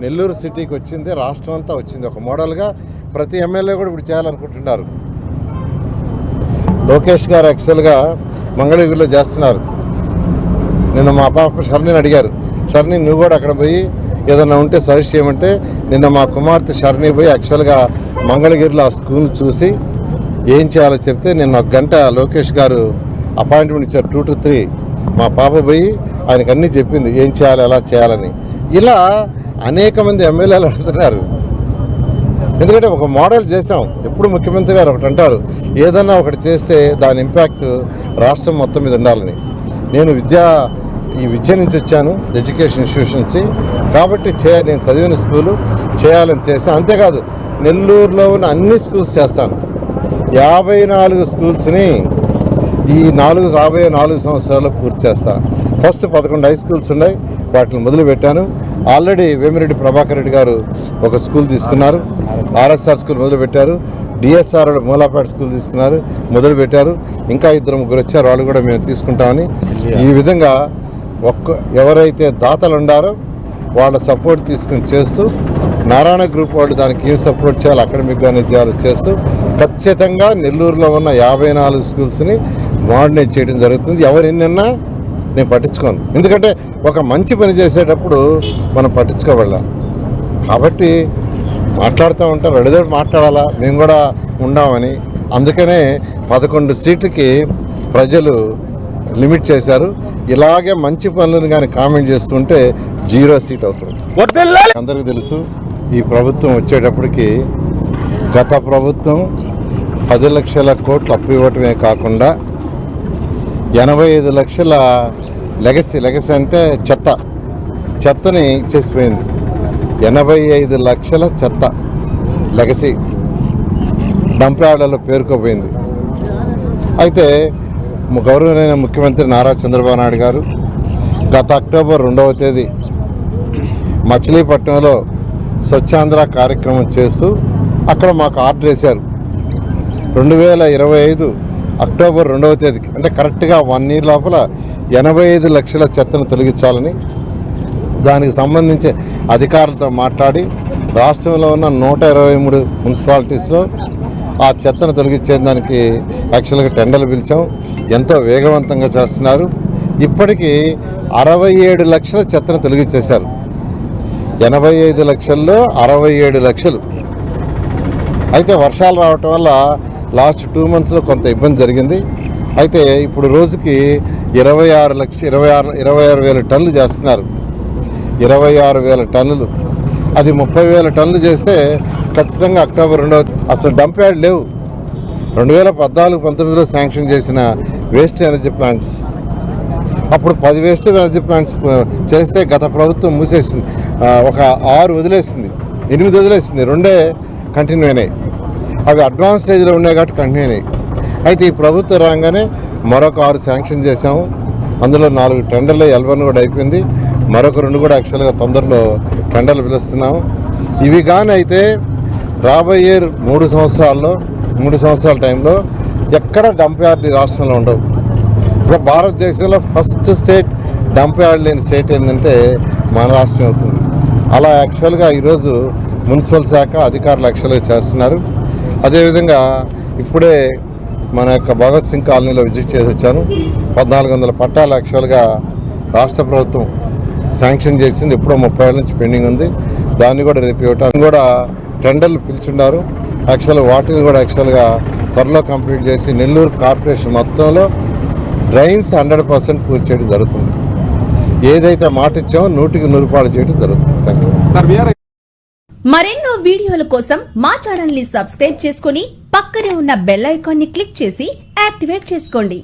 నెల్లూరు సిటీకి వచ్చింది, రాష్ట్రం అంతా వచ్చింది. ఒక మోడల్గా ప్రతి ఎమ్మెల్యే కూడా ఇప్పుడు చేయాలనుకుంటున్నారు. లోకేష్ గారు యాక్చువల్గా మంగళగిరిలో చేస్తున్నారు. నిన్న మా పాప షర్ణిని అడిగారు, షర్ణి నువ్వు కూడా అక్కడ పోయి ఏదన్నా ఉంటే సజెస్ట్ చేయమంటే నిన్న మా కుమార్తె షర్ణి పోయి యాక్చువల్గా మంగళగిరిలో ఆ స్కూల్ చూసి ఏం చేయాలో చెప్తే నిన్న 1 గంట లోకేష్ గారు అపాయింట్మెంట్ ఇచ్చారు 2 to 3. మా పాప పోయి ఆయనకు అన్నీ చెప్పింది ఏం చేయాలి ఎలా చేయాలని. ఇలా అనేక మంది ఎమ్మెల్యేలు అడుగుతున్నారు. ఎందుకంటే ఒక మోడల్ చేసాం. ఎప్పుడు ముఖ్యమంత్రి గారు ఒకటి అంటారు, ఏదన్నా ఒకటి చేస్తే దాని ఇంపాక్ట్ రాష్ట్రం మొత్తం మీద ఉండాలని. నేను ఈ విద్య నుంచి వచ్చాను, ఎడ్యుకేషన్ ఇన్స్టిట్యూషన్ నుంచి. కాబట్టి నేను చదివిన స్కూలు చేయాలని చేస్తాను. అంతేకాదు నెల్లూరులో ఉన్న అన్ని స్కూల్స్ చేస్తాను. 54 స్కూల్స్ని ఈ రాబోయే 4 సంవత్సరాల్లో పూర్తి చేస్తాను. ఫస్ట్ 11 హై స్కూల్స్ ఉన్నాయి, వాటిని మొదలుపెట్టాను. ఆల్రెడీ వేమిరెడ్డి ప్రభాకర్ రెడ్డి గారు ఒక స్కూల్ తీసుకున్నారు, ఆర్ఎస్ఆర్ స్కూల్ మొదలుపెట్టారు. డిఎస్ఆర్ మూలాపేట స్కూల్ తీసుకున్నారు, మొదలుపెట్టారు. ఇంకా 2-3 వచ్చారు, వాళ్ళు కూడా మేము తీసుకుంటామని. ఈ విధంగా ఎవరైతే దాతలు ఉండారో వాళ్ళ సపోర్ట్ తీసుకుని చేస్తూ, నారాయణ గ్రూప్ వాళ్ళు దానికి ఏం సపోర్ట్ చేయాలి, అకాడమిక్గా చేస్తూ ఖచ్చితంగా నెల్లూరులో ఉన్న 54 స్కూల్స్ని మోడర్నైజ్ చేయడం జరుగుతుంది. ఎవరు ఎన్నన్నా నేను పట్టించుకోను. ఎందుకంటే ఒక మంచి పని చేసేటప్పుడు మనం పట్టించుకోవాల. కాబట్టి మాట్లాడుతూ ఉంటారు, రెండుదో మాట్లాడాలా, మేము కూడా ఉన్నామని. అందుకనే 11 సీట్లకి ప్రజలు లిమిట్ చేశారు. ఇలాగే మంచి పనులను కానీ కామెంట్ చేస్తుంటే 0 సీట్ అవుతుంది. అందరికీ తెలుసు, ఈ ప్రభుత్వం వచ్చేటప్పటికి గత ప్రభుత్వం 10 లక్షల కోట్లు అప్పు ఇవ్వటమే కాకుండా 85 లక్షల లెగసీ అంటే చెత్తని ఇచ్చేసిపోయింది. 85 లక్షల చెత్త లెగసీ డంప్ యార్డ్లలో పేరుకోపోయింది. అయితే గౌరవనీయ ముఖ్యమంత్రి నారా చంద్రబాబు నాయుడు గారు గత అక్టోబర్ 2వ తేదీ మచిలీపట్నంలో స్వచ్ఛాంధ్ర కార్యక్రమం చేస్తూ అక్కడ మాకు ఆర్డర్ వేశారు. 2025 అక్టోబర్ 2వ తేదీకి అంటే కరెక్ట్గా 1 year లోపల 85 లక్షల చెత్తను తొలగించాలని. దానికి సంబంధించి అధికారులతో మాట్లాడి రాష్ట్రంలో ఉన్న 123 మున్సిపాలిటీస్లో ఆ చెత్తను తొలగించేదానికి యాక్చువల్గా టెండర్లు పిలిచాం. ఎంతో వేగవంతంగా చేస్తున్నారు. ఇప్పటికీ 67 లక్షల చెత్తను తొలగించేశారు. 85 లక్షల్లో 67 లక్షలు. అయితే వర్షాలు రావటం వల్ల లాస్ట్ 2 monthsలో కొంత ఇబ్బంది జరిగింది. అయితే ఇప్పుడు రోజుకి 26,000 టన్నులు చేస్తున్నారు. 26,000 టన్నులు, అది 30,000 టన్నులు చేస్తే ఖచ్చితంగా అక్టోబర్ 2వ అసలు డంప్ యార్డ్ లేవు. 2014-19లో శాంక్షన్ చేసిన వేస్ట్ ఎనర్జీ ప్లాంట్స్, అప్పుడు 10 వేస్ట్ ఎనర్జీ ప్లాంట్స్ చేస్తే గత ప్రభుత్వం మూసేసింది. ఒక 6 వదిలేసింది, 8 వదిలేసింది, 2 కంటిన్యూ అయినాయి. అవి అడ్వాన్స్ స్టేజ్లో ఉన్నాయి కాబట్టి కంటిన్యూ అయినాయి. అయితే ఈ ప్రభుత్వం రాగానే మరొక 6 శాంక్షన్ చేశాము. అందులో 4 టెండర్లు L1 కూడా అయిపోయింది. మరొక 2 కూడా యాక్చువల్గా తొందరలో టెండర్లు పిలుస్తున్నాము. ఇవి కానీ అయితే రాబోయే 3 సంవత్సరాల టైంలో ఎక్కడ డంప్ యార్డ్ రాష్ట్రంలో ఉండవు. సో భారతదేశంలో ఫస్ట్ స్టేట్ డంప్ యార్డ్ లేని స్టేట్ ఏంటంటే మన రాష్ట్రం అవుతుంది. అలా యాక్చువల్గా ఈరోజు మున్సిపల్ శాఖ అధికారులు యాక్చువల్గా చేస్తున్నారు. అదేవిధంగా ఇప్పుడే మన యొక్క భగత్ సింగ్ కాలనీలో విజిట్ చేసి వచ్చాను. 1400 పట్టాలు యాక్చువల్గా రాష్ట్ర ప్రభుత్వం శాంక్షన్ చేసింది. ఎప్పుడో 30 ఏళ్ళ నుంచి పెండింగ్ ఉంది. దాన్ని కూడా రేపు ఇవ్వటానికి కూడా టెండర్లు పిలుచున్నారు. వాటిని కూడా యాక్చువల్గా త్వరలో కంప్లీట్ చేసి నెల్లూరు కార్పొరేషన్ మొత్తంలో డ్రైన్స్ 100% పూర్తి చేయడం జరుగుతుంది. ఏదైతే మాట ఇచ్చామో 100కి 100 చేయడం జరుగుతుంది. Thank you. మరెన్నో వీడియోల కోసం మా ఛానల్ ని సబ్స్క్రైబ్ చేసుకుని పక్కనే ఉన్న బెల్ ఐకాన్ ని క్లిక్ చేసి యాక్టివేట్ చేసుకోండి.